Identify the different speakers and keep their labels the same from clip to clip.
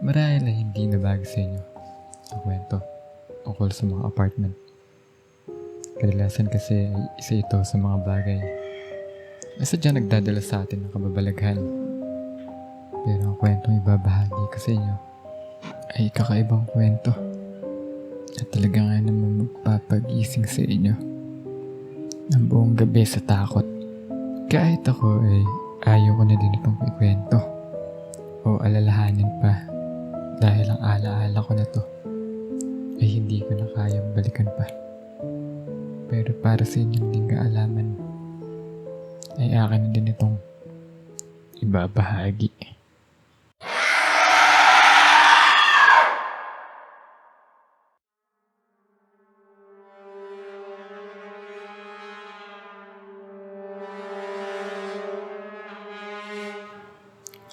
Speaker 1: Marahil ay hindi nabago sa inyo ang kwento tungkol sa mga apartment. Kadalasan kasi ay isa ito sa mga bagay na sadyang nagdadala sa atin ng kababalaghan. Pero ang kwentong ibabahagi ko sa inyo ay kakaibang kwento at talaga nga naman magpapagising sa inyo ng buong gabi sa takot. Kahit ako ay ayaw ko na din itong ikwento o alalahanin pa dahil ang alaala ko na to ay hindi ko na kayang balikan pa. Pero para sa inyong din kaalaman ay akin na din itong ibabahagi.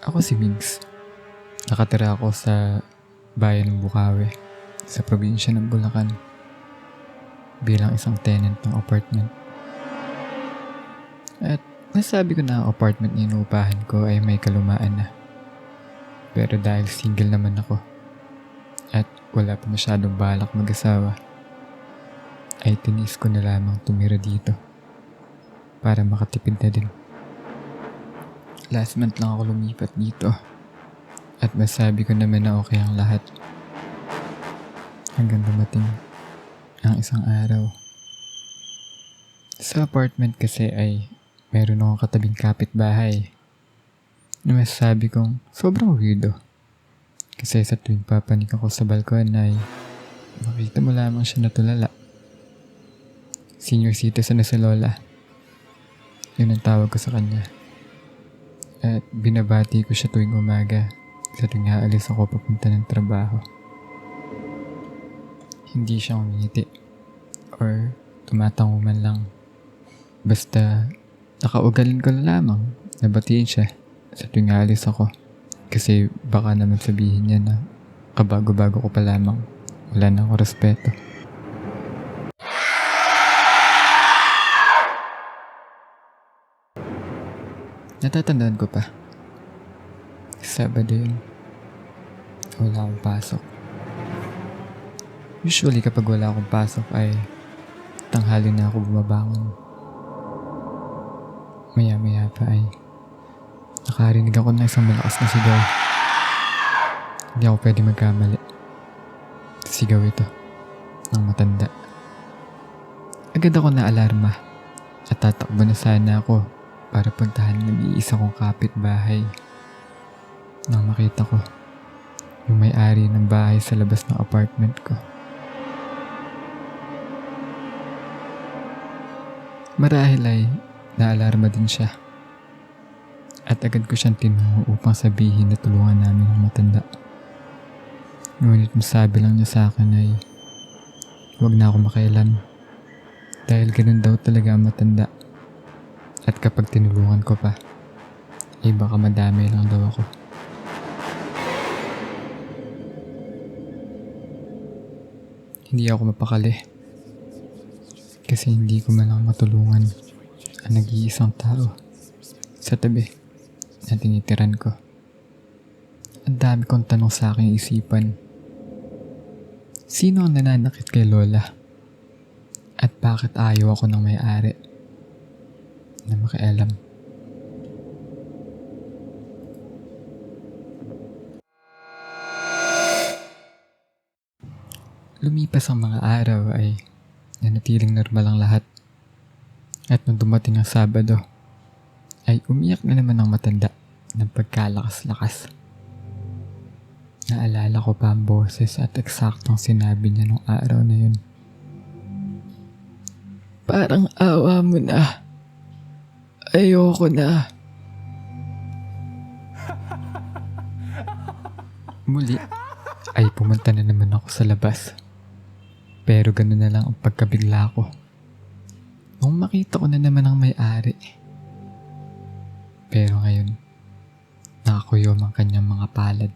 Speaker 1: Ako si Migs. Nakatira ako sa bayan ng Bukawi, sa probinsya ng Bulacan, bilang isang tenant ng apartment. At nasabi ko na ang apartment na inuupahan ko ay may kalumaan na. Pero dahil single naman ako at wala pa masyadong balak mag-asawa, ay tinis ko na lamang tumira dito para makatipid na din. Last month lang ako lumipat dito at masabi ko naman na okay ang lahat. Hanggang dumating ang isang araw. Sa apartment kasi ay meron akong katabing kapitbahay na masasabi kong sobrang weirdo. Kasi sa tuwing papanik ako sa balkon ay makita mo lamang siya natulala. Senior citizen na si Lola. Yun ang tawag ko sa kanya. At binabati ko siya tuwing umaga sa tuwing aalis ako papunta ng trabaho. Hindi siya umiti or tumatango man lang. Basta nakaugalin ko na lamang na batiin siya sa tuwing aalis ako. Kasi baka naman sabihin niya na kabago-bago ko pa lamang. Wala na akong respeto. Natatandaan ko pa. Sabado yun. Wala akong pasok. Usually kapag wala akong pasok ay tanghali na ako bumabangon. Maya-maya pa ay nakarinig ako ng isang malakas na sigaw. Hindi ako pwede magkamali. Sigaw ito ng matanda. Agad ako na-alarma at tatakbo na sana ako para puntahan ng iisa kong kapitbahay. Nang makita ko yung may-ari ng bahay sa labas ng apartment ko. Marahil ay naalarma din siya. At agad ko siyang tinungo upang sabihin na tulungan namin ang matanda. Ngunit masabi lang niya sa akin ay huwag na ako makialam. Dahil ganun daw talaga ang matanda. At kapag tinulungan ko pa, ay baka madami lang daw ako. Hindi ako mapakali. Kasi hindi ko man lang matulungan ang nag-iisang tao sa tabi na tinitiran ko. Ang dami kong tanong sa aking isipan. Sino ang nananakit kay Lola? At bakit ayaw ako ng may-ari na makialam? Lumipas ang mga araw ay nanatiling normal ang lahat. At nung dumating ang Sabado, ay umiyak na naman ang matanda ng pagkalakas-lakas. Naalala ko pa ang boses at eksaktong sinabi niya nung araw na yun. Parang awa mo na. Ayoko na. Muli ay pumunta na naman ako sa labas. Pero gano'n na lang ang pagkabigla ko. Nung makita ko na naman ang may-ari. Pero ngayon, nakakuyom ang kanyang mga palad.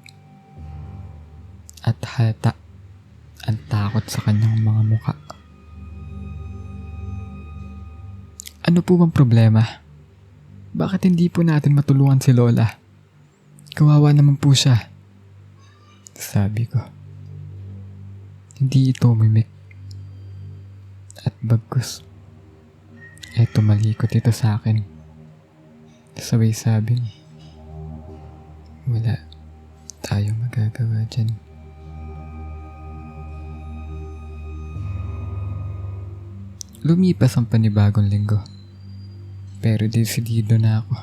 Speaker 1: At halata ang takot sa kanyang mga muka. Ano po bang problema? Bakit hindi po natin matulungan si Lola? Kawawa naman po siya. Sabi ko, hindi ito umimik. At bagkus, tumalikot ito sa akin. Sabay sabing, wala tayong magagawa dyan. Lumipas ang panibagong linggo. Pero desidido na ako.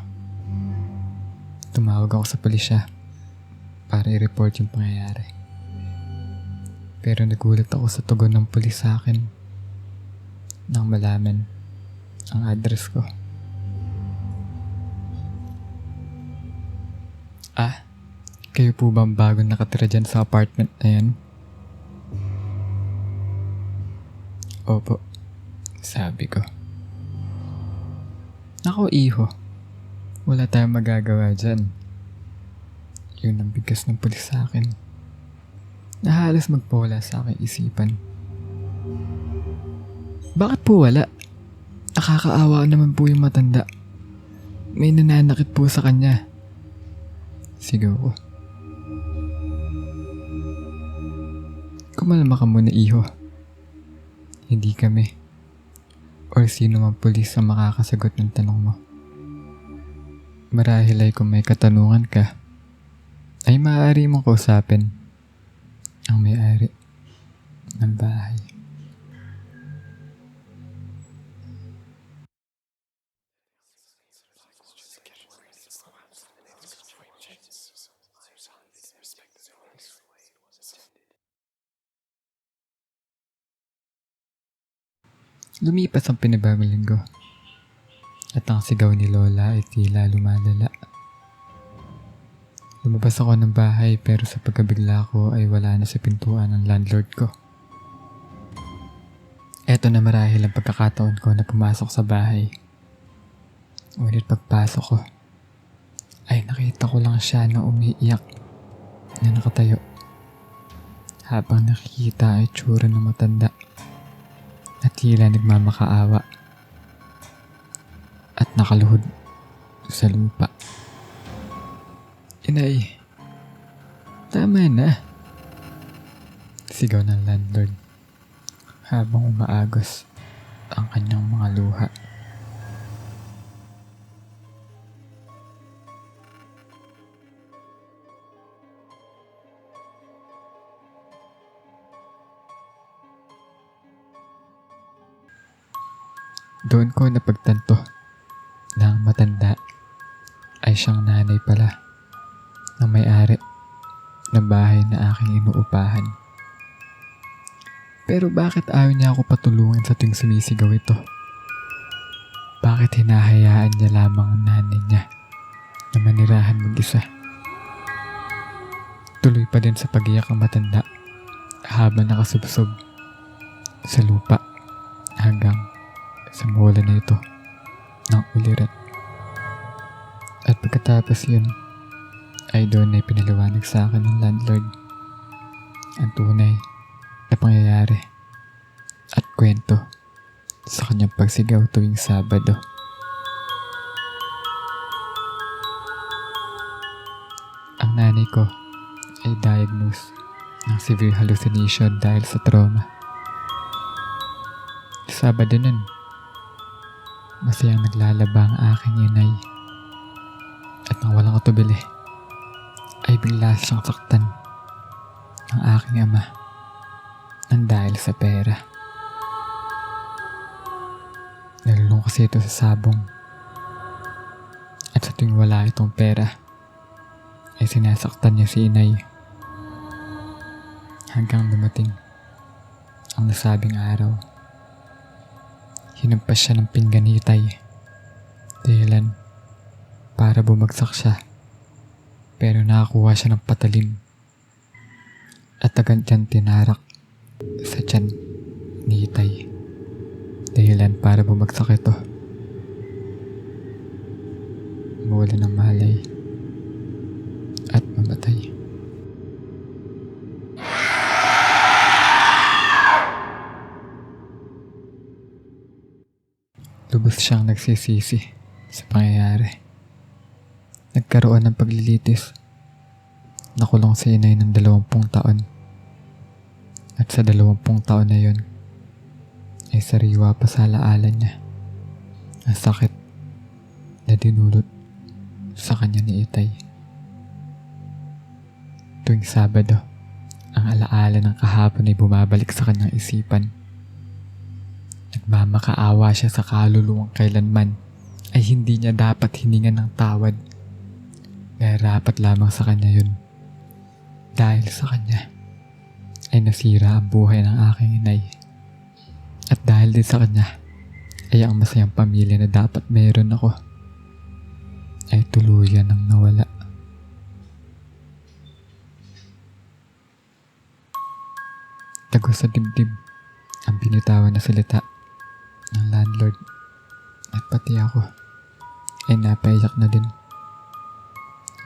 Speaker 1: Tumawag ako sa pulisya para i-report yung pangyayari. Pero nagulat ako sa tugon ng pulis sa akin nang malaman ang address ko. Kayo po ba ang bagong nakatira dyan sa apartment na yan? Opo, sabi ko. Nako iho, wala tayong magagawa dyan. Yun ang bigkas ng pulis sa akin. Nahalos magpawala sa aking isipan. Bakit po wala? Nakakaawa naman po yung matanda. May nananakit po sa kanya. Sigaw ko. Kumalma ka muna iho. Hindi kami or sino mang pulis ang makakasagot ng tanong mo. Marahil ay kung may katanungan ka, ay maaari mong kausapin ang may-ari ng bahay. Lumipas ang pinabagong linggo at ang sigaw ni Lola ay tila lumalala. Lumabas ako ng bahay pero sa pagkabigla ko ay wala na sa pintuan ng landlord ko. Eto na marahil ang pagkakataon ko na pumasok sa bahay. Ngunit pagpasok ko ay nakita ko lang siya na umiiyak na nakatayo habang nakikita ay tsura ng matanda at tila nagmamakaawa at nakaluhod sa lupa. Inay, tama na, sigaw ng landlord habang umaagos ang kanyang mga luha. Doon ko napagtanto na ang matanda ay siyang nanay pala ng may-ari ng bahay na aking inuupahan. Pero bakit ayaw niya ako patulungan sa tuwing sumisigaw ito? Bakit hinahayaan niya lamang ang nanay niya na manirahan mag-isa? Tuloy pa din sa pag-iyak ang matanda habang nakasubsob sa lupa hanggang sa mawala na ito ng ulirat. At pagkatapos yun, ay doon ay pinaliwanag sa akin ng landlord ang tunay na pangyayari at kwento sa kanyang pagsigaw tuwing Sabado. Ang nanay ko ay diagnosed ng severe hallucination dahil sa trauma. Sabado nun, masayang naglalaba ang aking inay at nang walang katubili ay bigla siyang saktan ng aking ama nang dahil sa pera. Nalulung kasi ito sa sabong at sa tuwing wala itong pera ay sinasaktan niya si inay hanggang dumating ang nasabing araw. Hinampas siya ng pingganitay dahilan para bumagsak siya, pero nakakuha siya ng patalim at agad dyan tinarak sa tiyan ni Itay dahilan para bumagsak ito. Mawala ng malay at mamatay. Lubos siyang nagsisisi sa pangyayari. Nagkaroon ng paglilitis nakulong si inay ng 20 taon. At sa 20 taon na yun, ay sariwa pa sa alaala niya ang sakit na dinulot sa kanya ni Itay. Tuwing Sabado, ang alaala ng kahapon ay bumabalik sa kanyang isipan. Nagmamakaawa siya sa kaluluwang kailanman ay hindi niya dapat hiningan ng tawad. Kaya rapat lamang sa kanya yun. Dahil sa kanya ay nasira ang buhay ng aking inay. At dahil din sa kanya ay ang masayang pamilya na dapat meron ako ay tuluyan ng nawala. Tagos sa dibdib ang binitawan na salita ng landlord at pati ako ay napaiyak na din.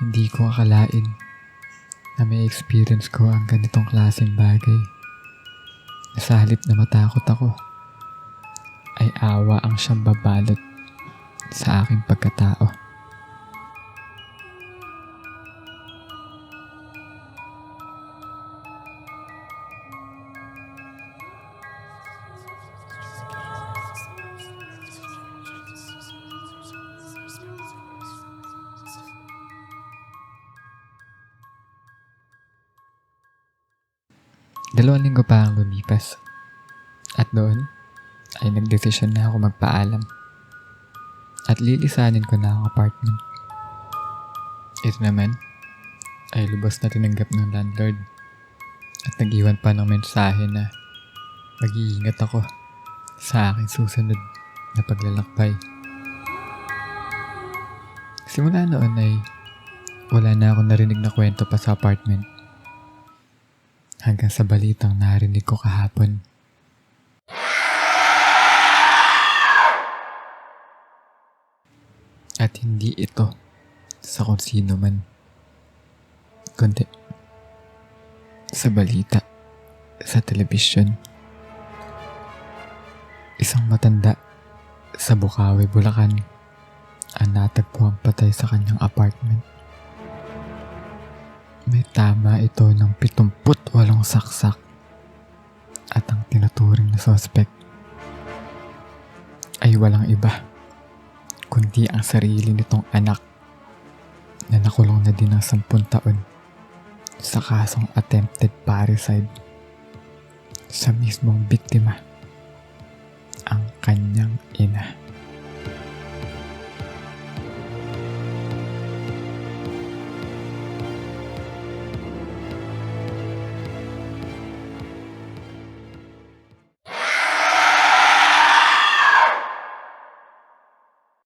Speaker 1: Hindi ko akalain na may experience ko ang ganitong klaseng bagay. Sa halip na matakot ako, ay awa ang siyang babalot sa aking pagkatao. Dalawang linggo pa ang lumipas. At doon, ay nagdesisyon na ako magpaalam. At lilisanin ko na ang apartment. Ito naman, ay lubos na tinanggap ng landlord. At nag-iwan pa ng mensahe na mag-iingat ako sa aking susunod na paglalakbay. Simula noon ay wala na akong narinig na kwento pa sa apartment. Hanggang sa balitang narinig ko kahapon. At hindi ito sa kung sino man, kundi sa balita sa telebisyon. Isang matanda sa Bukawi, Bulacan ang natagpuang patay sa kanyang apartment. May tama ito ng 78 saksak at ang tinuturing na suspect ay walang iba kundi ang sarili nitong anak na nakulong na din ng 10 taon sa kasong attempted parricide sa mismong biktima, ang kanyang ina.